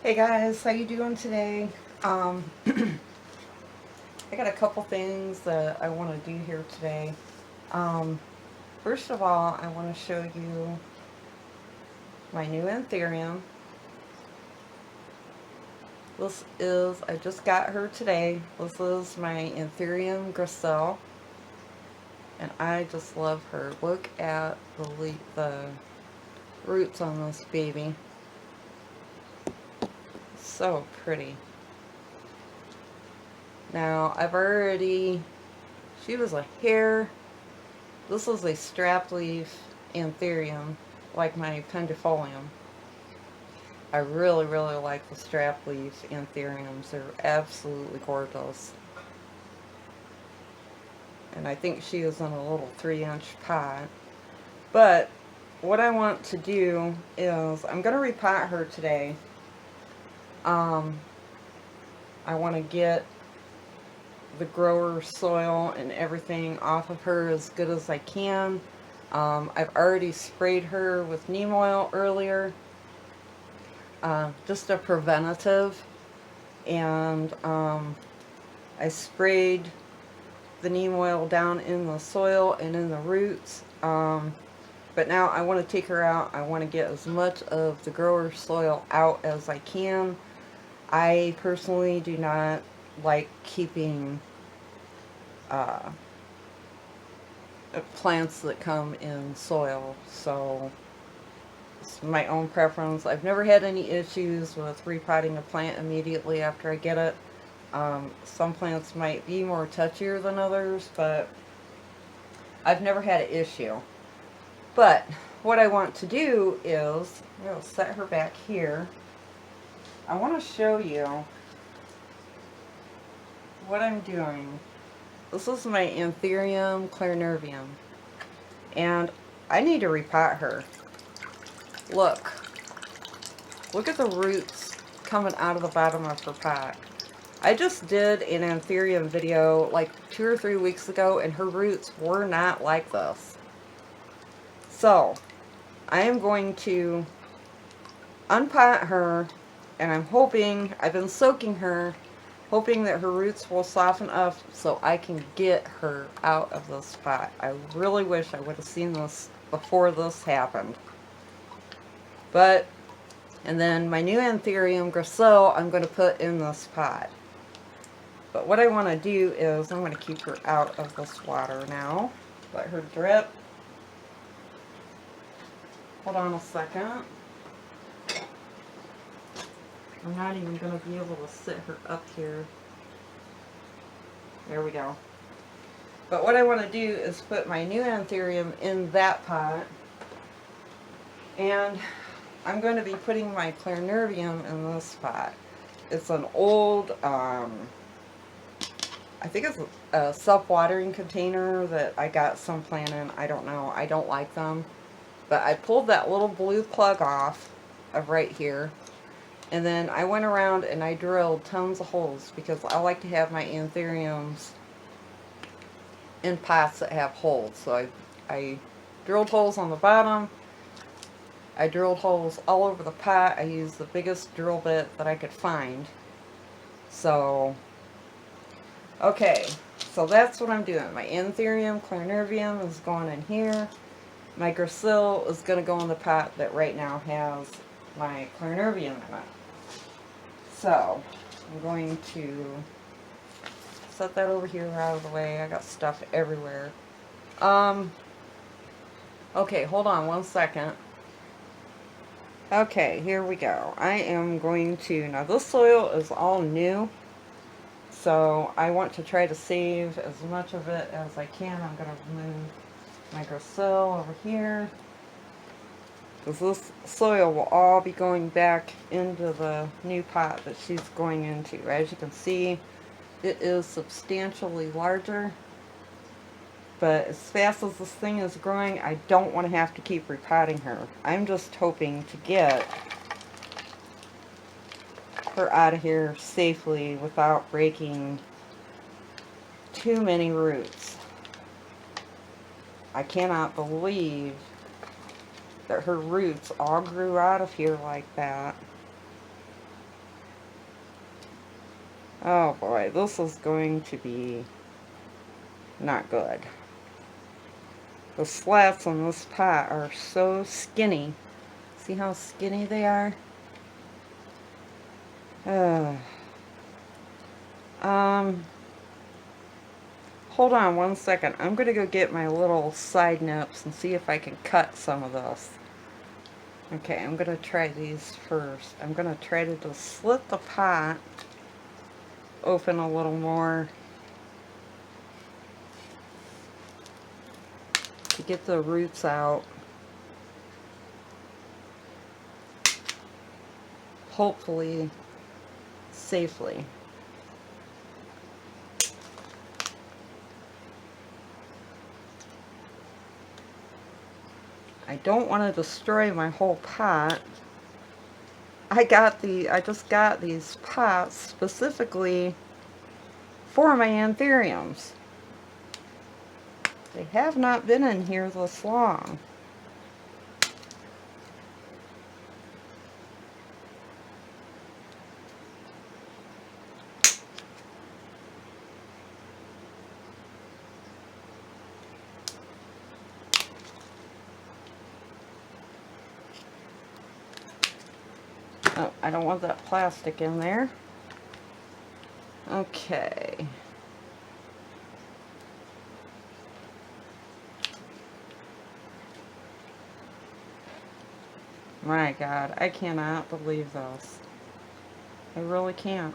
Hey guys, how you doing today? I got a couple things that I want to do here today. Um, First of all, I want to show you my new Anthurium. I just got her today. This is my Anthurium Grasile, and I just love her. Look at the roots on this baby. So pretty. Now, she was a hair. This is a strap leaf Anthurium, like my pendifolium. I really, really like the strap leaf Anthuriums. They're absolutely gorgeous. And I think she is in a little 3-inch pot. But what I want to do is, I'm going to repot her today. I want to get the grower soil and everything off of her as good as I can. I've already sprayed her with neem oil earlier, just a preventative, and I sprayed the neem oil down in the soil and in the roots. But now I want to take her out. I want to get as much of the grower soil out as I can. I personally do not like keeping plants that come in soil, so it's my own preference. I've never had any issues with repotting a plant immediately after I get it. Some plants might be more touchier than others, but I've never had an issue. But what I want to do is, I'll set her back here. I want to show you what I'm doing. This is my Anthurium clarinervium, and I need to repot her. Look at the roots coming out of the bottom of her pot. I just did an Anthurium video like 2 or 3 weeks ago, and her roots were not like this. So I am going to unpot her, and I've been soaking her, hoping that her roots will soften up so I can get her out of this pot. I really wish I would have seen this before this happened. And then my new Anthurium Grasile I'm going to put in this pot. But what I want to do is I'm going to keep her out of this water now. Let her drip. Hold on a second. I'm not even going to be able to sit her up here. There we go. But what I want to do is put my new Anthurium in that pot. And I'm going to be putting my clarinervium in this pot. It's an old, I think it's a self-watering container that I got some plant in. I don't know. I don't like them. But I pulled that little blue plug off of right here. And then I went around and I drilled tons of holes because I like to have my Anthuriums in pots that have holes. So I drilled holes on the bottom. I drilled holes all over the pot. I used the biggest drill bit that I could find. So, okay, so that's what I'm doing. My Anthurium clarinervium is going in here. My Grasile is going to go in the pot that right now has my clarinervium in it. So, I'm going to set that over here out of the way. I got stuff everywhere. Okay, hold on one second. Okay, here we go. I am going to, now this soil is all new, so I want to try to save as much of it as I can. I'm going to remove my Grasile over here, because this soil will all be going back into the new pot that she's going into. As you can see, it is substantially larger. But as fast as this thing is growing, I don't want to have to keep repotting her. I'm just hoping to get her out of here safely without breaking too many roots. I cannot believe that her roots all grew out of here like that. Oh boy, this is going to be not good. The slats on this pot are so skinny. See how skinny they are? Uh, um, hold on one second. I'm going to go get my little side nips and see if I can cut some of this. Okay, I'm going to try these first. I'm going to try to just slit the pot open a little more to get the roots out. Hopefully safely. I don't want to destroy my whole pot. I just got these pots specifically for my anthuriums. They have not been in here this long. Oh, I don't want that plastic in there. Okay. My God, I cannot believe this. I really can't.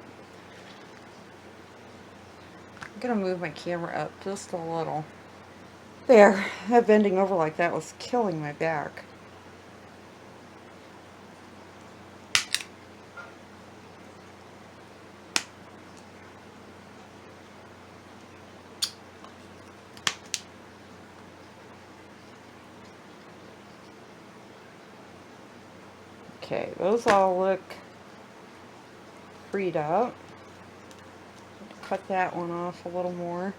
I'm gonna move my camera up just a little. There, that bending over like that was killing my back. Okay, those all look freed up. Cut that one off a little more.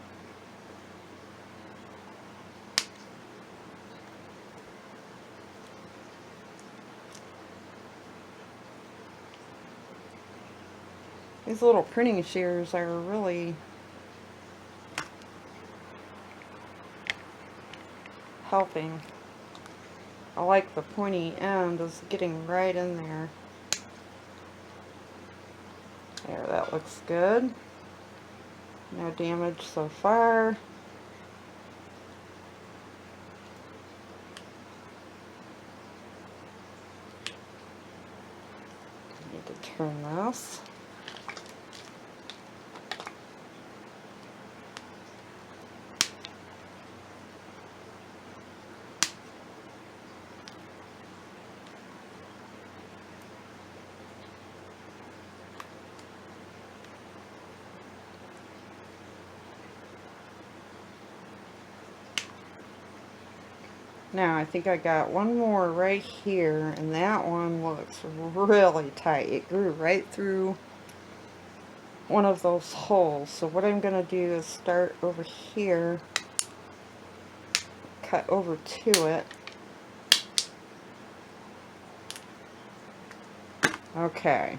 These little printing shears are really helping. I like the pointy end is getting right in there. There, that looks good. No damage so far. Need to turn this. Now I think I got one more right here, and that one looks really tight. It grew right through one of those holes. So what I'm going to do is start over here, cut over to it. Okay.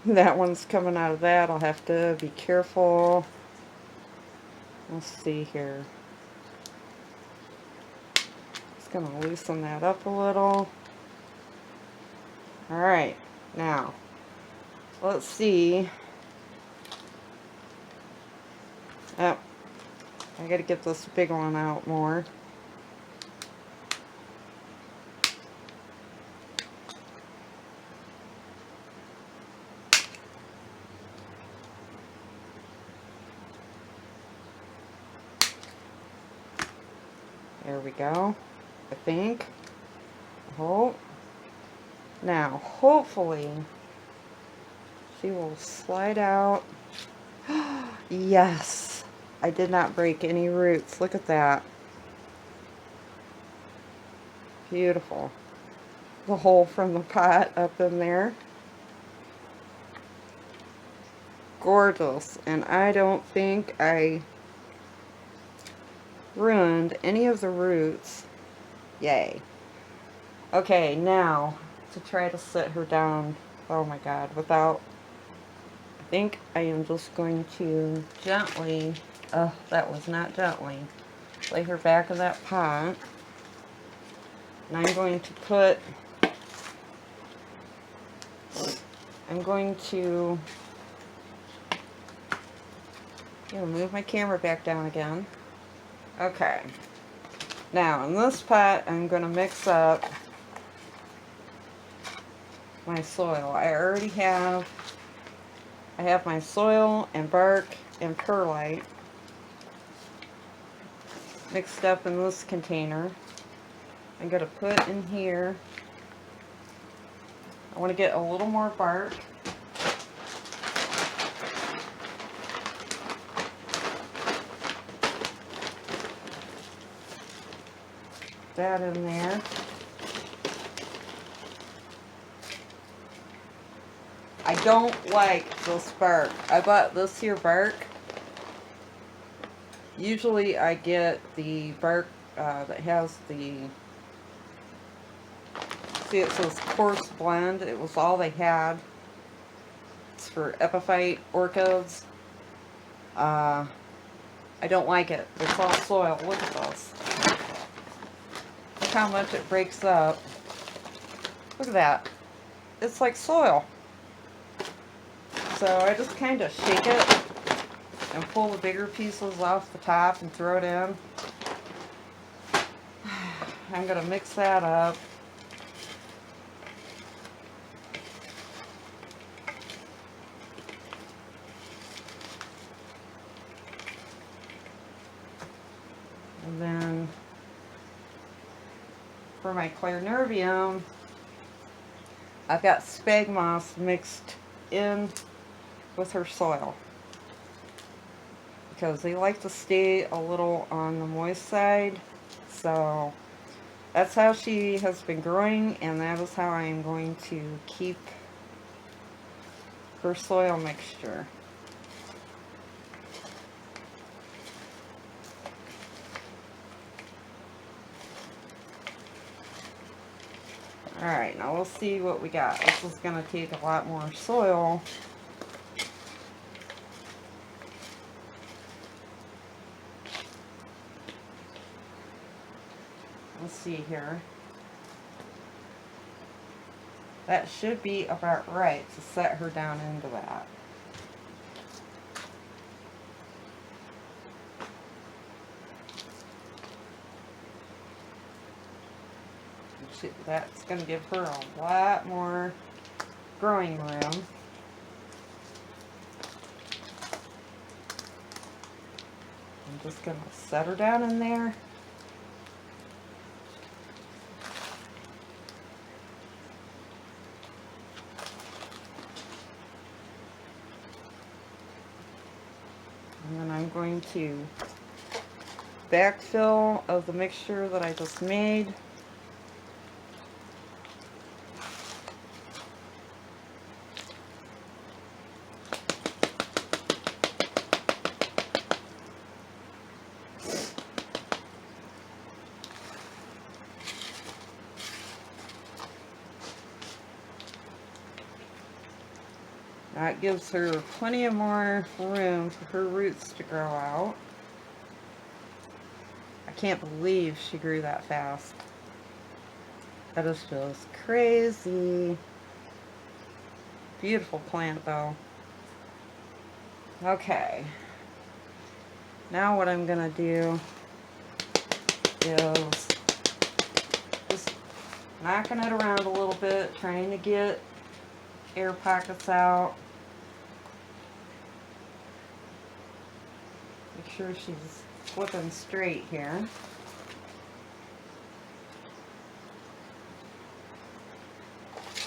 That one's coming out of that. I'll have to be careful. Let's see here. Just going to loosen that up a little. Alright, now let's see. Oh, I gotta get this big one out more. There we go, I think. Oh, now hopefully she will slide out. Yes, I did not break any roots. Look at that. Beautiful. The hole from the pot up in there. Gorgeous. And I don't think I ruined any of the roots. Yay. Okay, now to try to sit her down. Oh my God, without think I am just going to gently, oh, that was not gently, lay her back in that pot. And I'm going to put, move my camera back down again. Okay. Now, in this pot, I'm going to mix up my soil. I have my soil and bark and perlite mixed up in this container. I'm going to put in here, I want to get a little more bark. That in there. I don't like this bark. I bought this here bark. Usually I get the bark that has the, see it says coarse blend. It was all they had. It's for epiphyte orchids. I don't like it. It's all soil. Look at this. Look how much it breaks up. Look at that. It's like soil. So I just kind of shake it and pull the bigger pieces off the top and throw it in. I'm going to mix that up. And then for my Clarinervium, I've got spag moss mixed in with her soil because they like to stay a little on the moist side. So that's how she has been growing, and that is how I am going to keep her soil mixture. Alright, now we'll see what we got. This is going to take a lot more soil. Let's see here. That should be about right to set her down into that. That's going to give her a lot more growing room. I'm just going to set her down in there. And then I'm going to backfill of the mixture that I just made. That gives her plenty of more room for her roots to grow out. I can't believe she grew that fast. That is just crazy. Beautiful plant though. Okay. Now what I'm gonna do is just knocking it around a little bit, trying to get air pockets out. Make sure she's flipping straight here.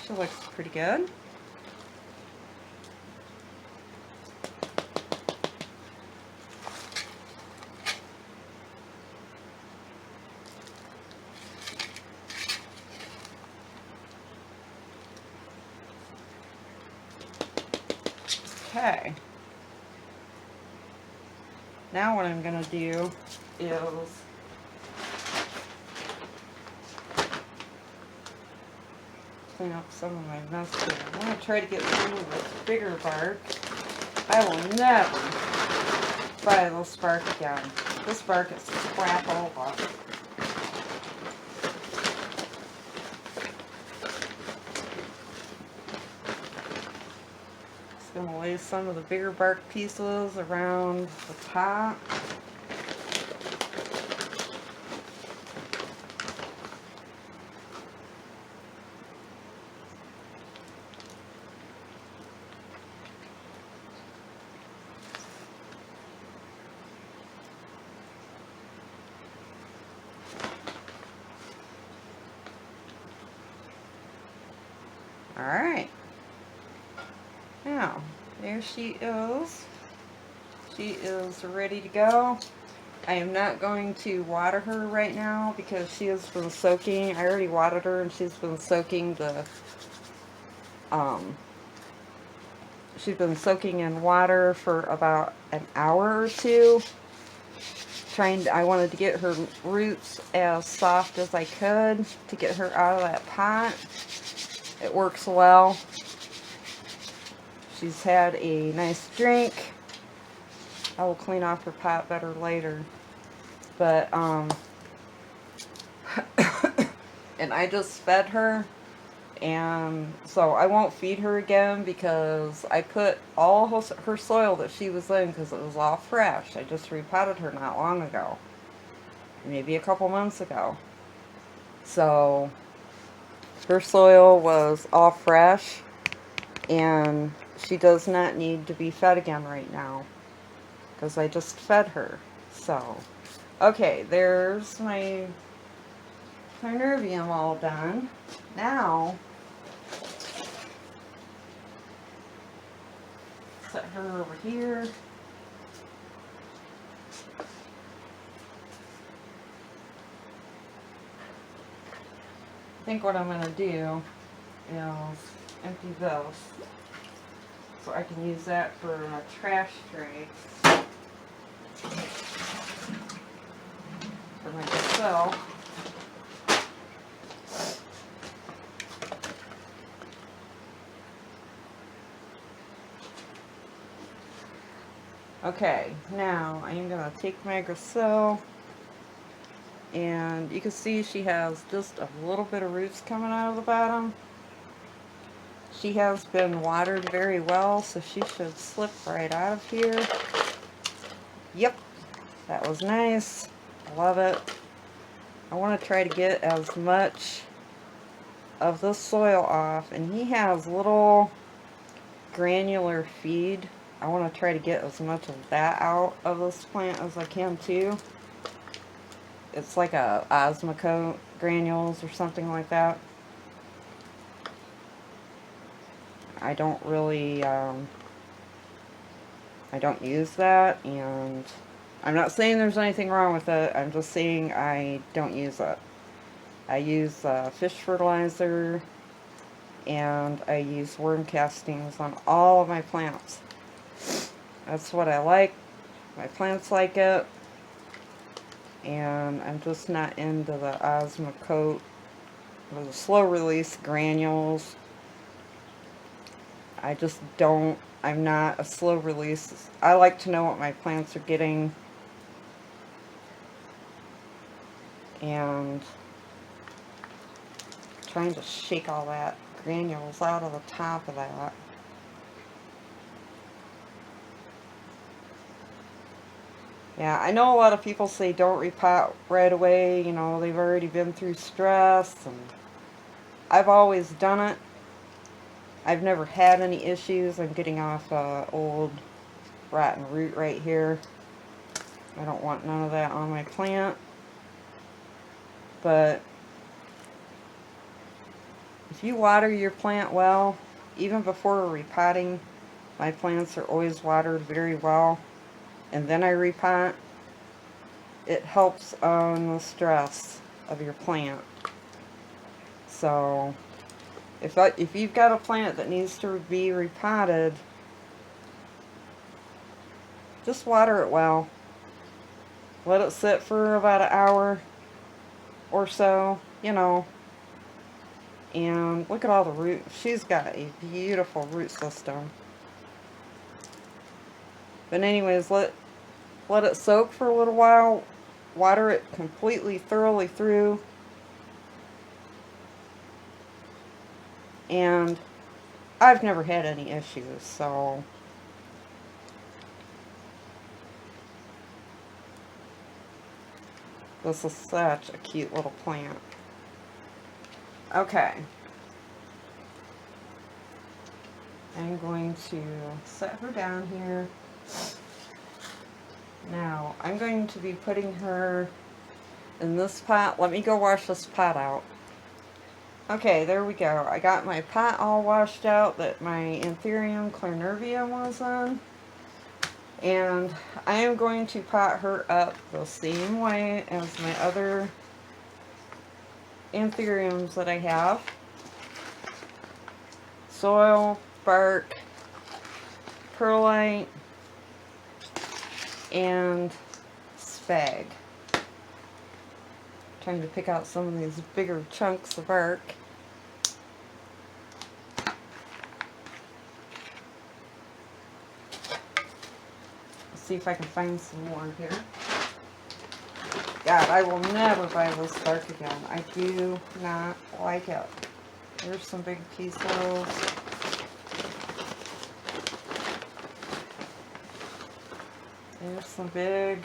She looks pretty good. Okay. Now what I'm going to do is clean up some of my mess here. I'm going to try to get through this bigger bark. I will never buy this bark again. This bark is crap over. Just going to lay some of the bigger bark pieces around the top. Alright, now there she is. She is ready to go. I am not going to water her right now because she has been soaking. I already watered her and she's been soaking she's been soaking in water for about an hour or two. I wanted to get her roots as soft as I could to get her out of that pot. It works well. She's had a nice drink. I will clean off her pot better later. But, and I just fed her. And so I won't feed her again because I put all her soil that she was in because it was all fresh. I just repotted her not long ago. Maybe a couple months ago. So her soil was all fresh and she does not need to be fed again right now because I just fed her. So, okay, there's my Carnervium all done. Now, set her over here. I think what I'm going to do is empty this so I can use that for a trash tray for my Grasile. Okay, now I am going to take my Grasile, and you can see she has just a little bit of roots coming out of the bottom. She has been watered very well, so she should slip right out of here. Yep, that was nice. I love it. I want to try to get as much of this soil off, and he has little granular feed. I want to try to get as much of that out of this plant as I can too. It's like a Osmocote granules or something like that. I don't really, I don't use that, and I'm not saying there's anything wrong with it. I'm just saying I don't use it. I use fish fertilizer, and I use worm castings on all of my plants. That's what I like. My plants like it. And I'm just not into the Osmocote or the slow release granules. I just don't, I'm not a slow release. I like to know what my plants are getting. And trying to shake all that granules out of the top of that. Yeah, I know a lot of people say don't repot right away, you know, they've already been through stress, and I've always done it. I've never had any issues. I'm getting off old rotten root right here. I don't want none of that on my plant. But if you water your plant well, even before repotting, my plants are always watered very well. And then I repot. It helps on the stress of your plant. So if you've got a plant that needs to be repotted, just water it well. Let it sit for about an hour or so, you know. And look at all the roots. She's got a beautiful root system. But anyways, let it soak for a little while. Water it completely, thoroughly through. And I've never had any issues, so this is such a cute little plant. Okay. I'm going to set her down here. Now, I'm going to be putting her in this pot. Let me go wash this pot out. Okay, there we go. I got my pot all washed out that my Anthurium Grasile was on. And I am going to pot her up the same way as my other Anthuriums that I have. Soil, bark, perlite, and spag. Trying to pick out some of these bigger chunks of bark. Let's see if I can find some more here. God, I will never buy this bark again. I do not like it. There's some big pieces. There's some big.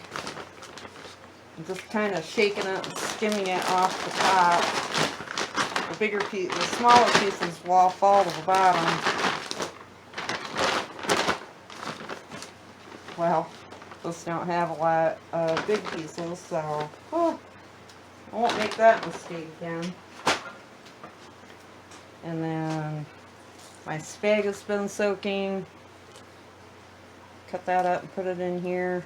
I'm just kind of shaking it and skimming it off the top. The bigger piece, the smaller pieces will all fall to the bottom. Well, those don't have a lot of big pieces, so I won't make that mistake again. And then my spag has been soaking. Cut that up and put it in here.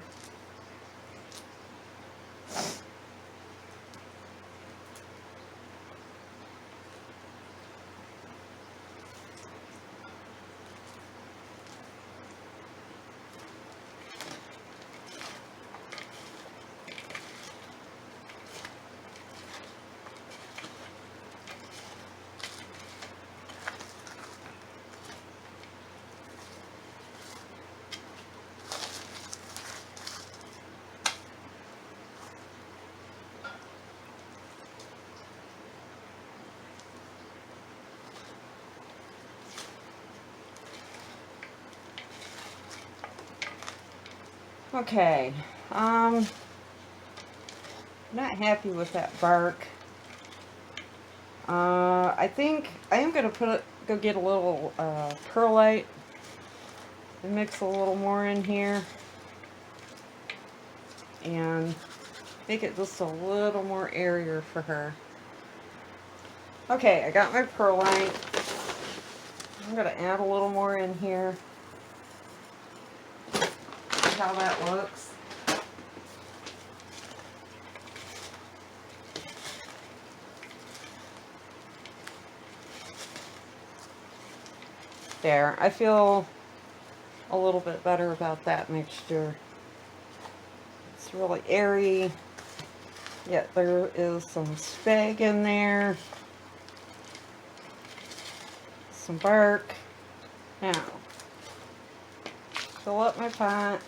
Okay, not happy with that bark. I think I am going to go get a little perlite and mix a little more in here and make it just a little more airier for her. Okay, I got my perlite. I'm going to add a little more in here. See how that looks. There, I feel a little bit better about that mixture. It's really airy, yet there is some spag in there, some bark. Now, fill up my pot.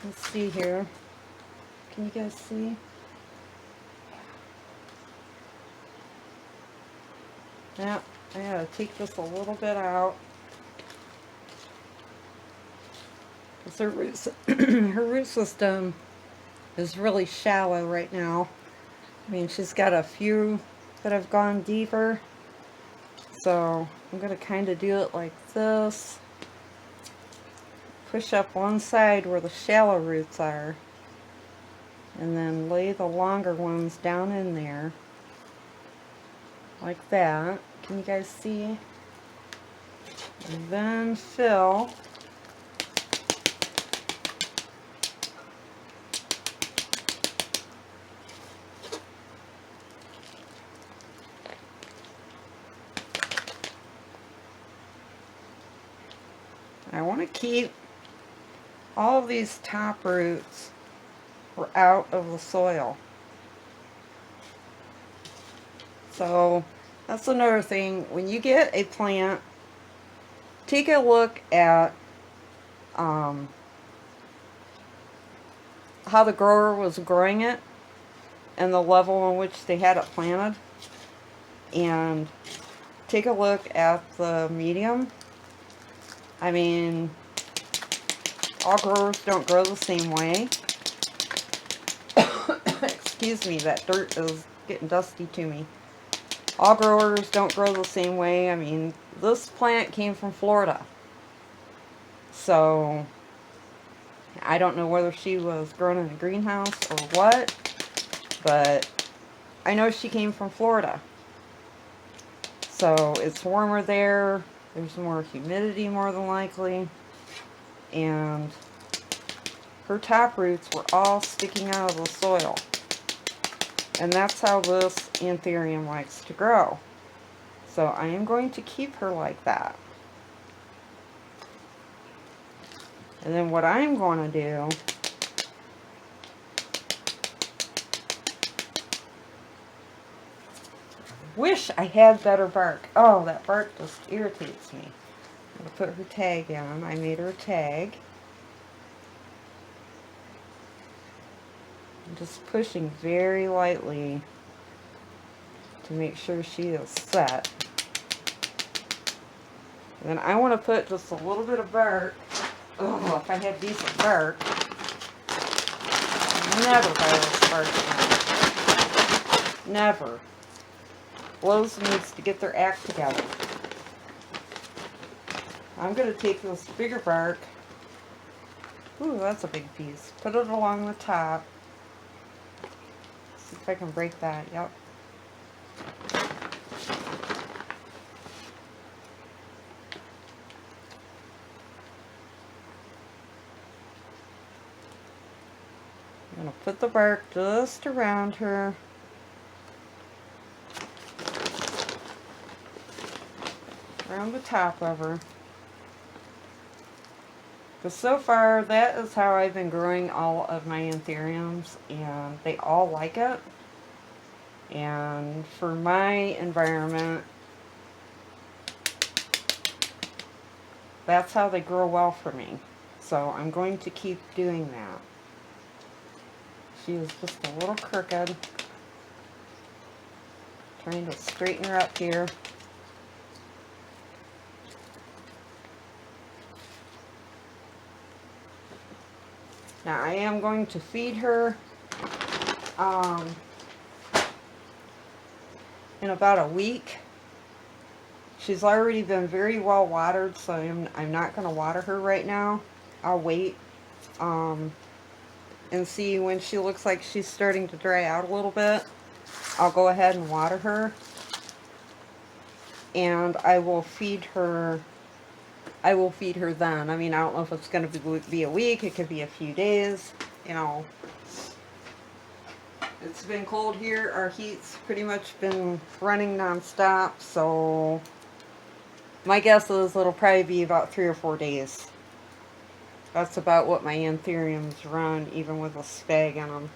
Let's see here. Can you guys see? Yeah, I gotta take this a little bit out. Because her roots, her root system is really shallow right now. I mean, she's got a few that have gone deeper. So I'm gonna kind of do it like this. Push up one side where the shallow roots are, and then lay the longer ones down in there, like that. Can you guys see? And then fill. I want to keep all of these top roots were out of the soil. So that's another thing. When you get a plant, take a look at how the grower was growing it and the level in which they had it planted, and take a look at the medium. I mean, all growers don't grow the same way. Excuse me, that dirt is getting dusty to me. All growers don't grow the same way. I mean, this plant came from Florida. So, I don't know whether she was grown in a greenhouse or what, but I know she came from Florida. So, it's warmer there. There's more humidity more than likely. And her top roots were all sticking out of the soil. And that's how this Anthurium likes to grow. So I am going to keep her like that. And then what I'm going to do, wish I had better bark. Oh, that bark just irritates me. I'm going to put her tag in. I made her a tag. I'm just pushing very lightly to make sure she is set. And then I want to put just a little bit of bark. Oh, if I had decent bark. Never buy this bark again. Never. Lowe's needs to get their act together. I'm going to take this bigger bark. Ooh, that's a big piece. Put it along the top. See if I can break that. Yep. I'm going to put the bark just around her. Around the top of her. Because so far, that is how I've been growing all of my Anthuriums, and they all like it. And for my environment, that's how they grow well for me. So I'm going to keep doing that. She is just a little crooked. Trying to straighten her up here. Now I am going to feed her in about a week. She's already been very well watered, so I'm not going to water her right now. I'll wait and see when she looks like she's starting to dry out a little bit. I'll go ahead and water her, and I will feed her. I will feed her then. I mean, I don't know if it's going to be a week. It could be a few days. You know, it's been cold here. Our heat's pretty much been running non-stop, so my guess is it'll probably be about 3 or 4 days. That's about what my Anthuriums run, even with a spag in them.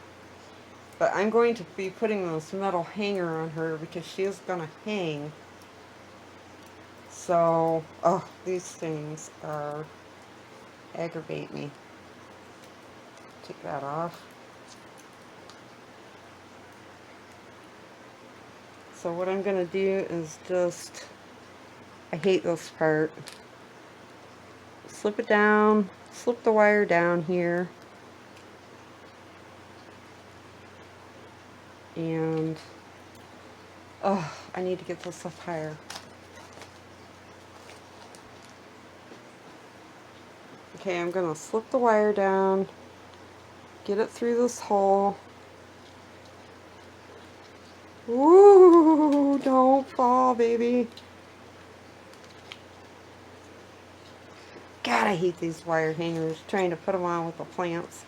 But I'm going to be putting this metal hanger on her because she is going to hang. So, oh, these things aggravate me. Take that off. So what I'm going to do is just, I hate this part. Slip it down, slip the wire down here. And, oh, I need to get this up higher. Okay, I'm going to slip the wire down, get it through this hole. Ooh, don't fall, baby. God, I hate these wire hangers, trying to put them on with the plants.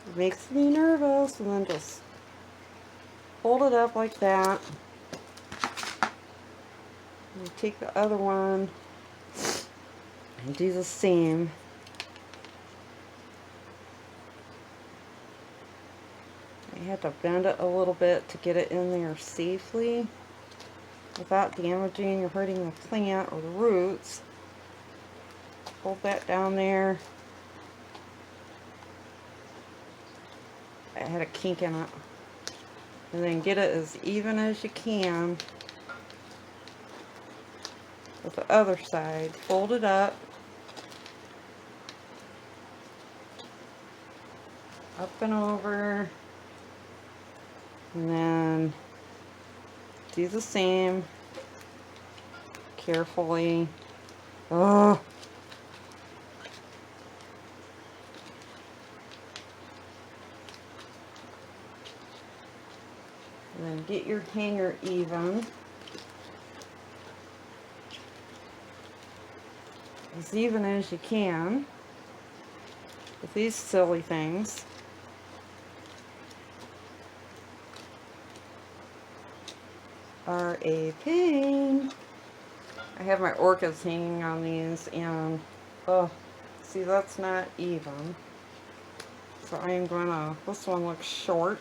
It makes me nervous, and then just hold it up like that. And take the other one and do the same. You have to bend it a little bit to get it in there safely without damaging or hurting the plant or the roots. Hold that down there. I had a kink in it. And then get it as even as you can with the other side. Fold it up. Up and over. And then do the same. Carefully. Oh. And then get your hanger even. As even as you can. With these silly things. Are a pain. I have my orchids hanging on these and oh, see that's not even. So I am gonna, this one looks short.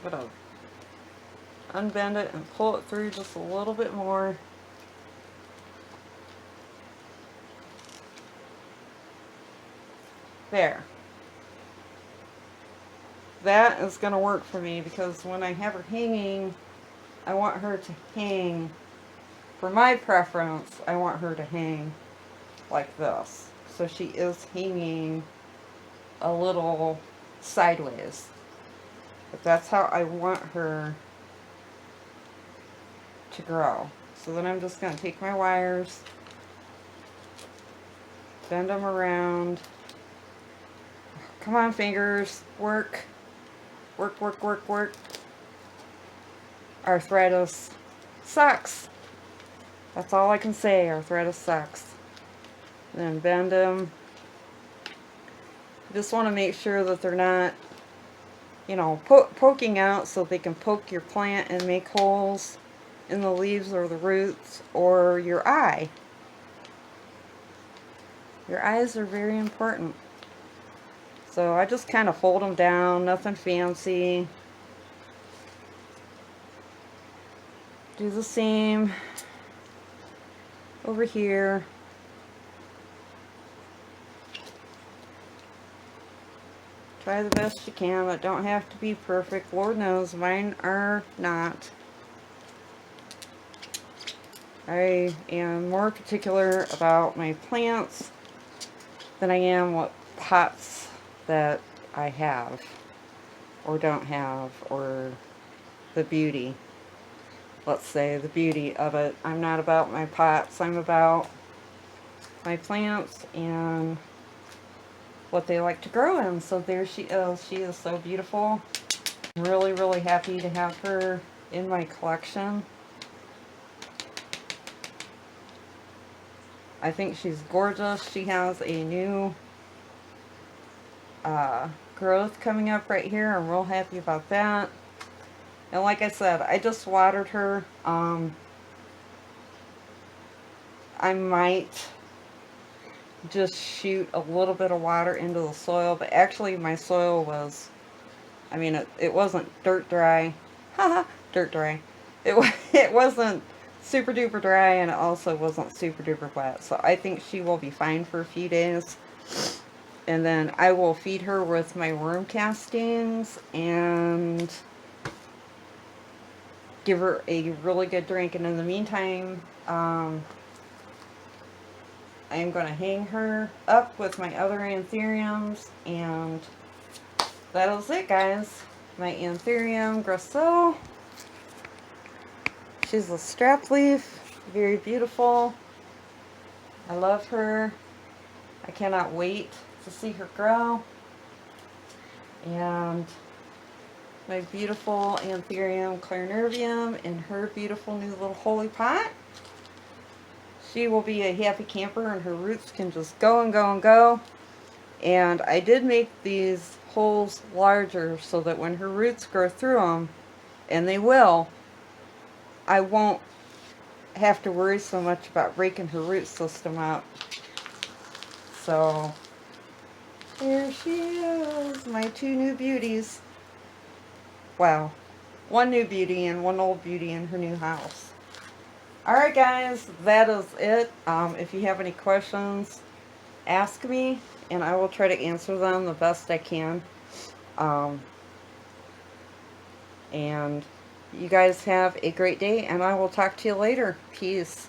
I'm gonna unbend it and pull it through just a little bit more. There. That is going to work for me because when I have her hanging, I want her to hang, for my preference, I want her to hang like this. So she is hanging a little sideways. But that's how I want her to grow. So then I'm just going to take my wires, bend them around. Come on, fingers, work. Work, work, work, work. Arthritis sucks. That's all I can say. Arthritis sucks. Then bend them. You just want to make sure that they're not, you know, poking out so they can poke your plant and make holes in the leaves or the roots or your eye. Your eyes are very important. So I just kind of fold them down, nothing fancy. Do the same over here. Try the best you can, but don't have to be perfect. Lord knows mine are not. I am more particular about my plants than I am what pots that I have or don't have, or the beauty, let's say the beauty of it. I'm not about my pots, I'm about my plants and what they like to grow in. So there she is. She is so beautiful. I'm really, really happy to have her in my collection. I think she's gorgeous. She has a new growth coming up right here. I'm real happy about that. And like I said, I just watered her. I might just shoot a little bit of water into the soil, but actually my soil was, I mean, it wasn't dirt dry. Haha, dirt dry. It wasn't super duper dry, and it also wasn't super duper wet. So I think she will be fine for a few days. And then I will feed her with my worm castings and give her a really good drink. And in the meantime, I'm going to hang her up with my other Anthuriums. And that is it, guys. My Anthurium Grasile. She's a strap leaf. Very beautiful. I love her. I cannot wait to see her grow. And my beautiful Anthurium Clarinervium in her beautiful new little holy pot. She will be a happy camper and her roots can just go and go and go. And I did make these holes larger so that when her roots grow through them, and they will, I won't have to worry so much about breaking her root system up. So Here she is, my two new beauties. Wow. One new beauty and one old beauty in her new house. Alright guys, that is it. If you have any questions, ask me and I will try to answer them the best I can. And you guys have a great day and I will talk to you later. Peace.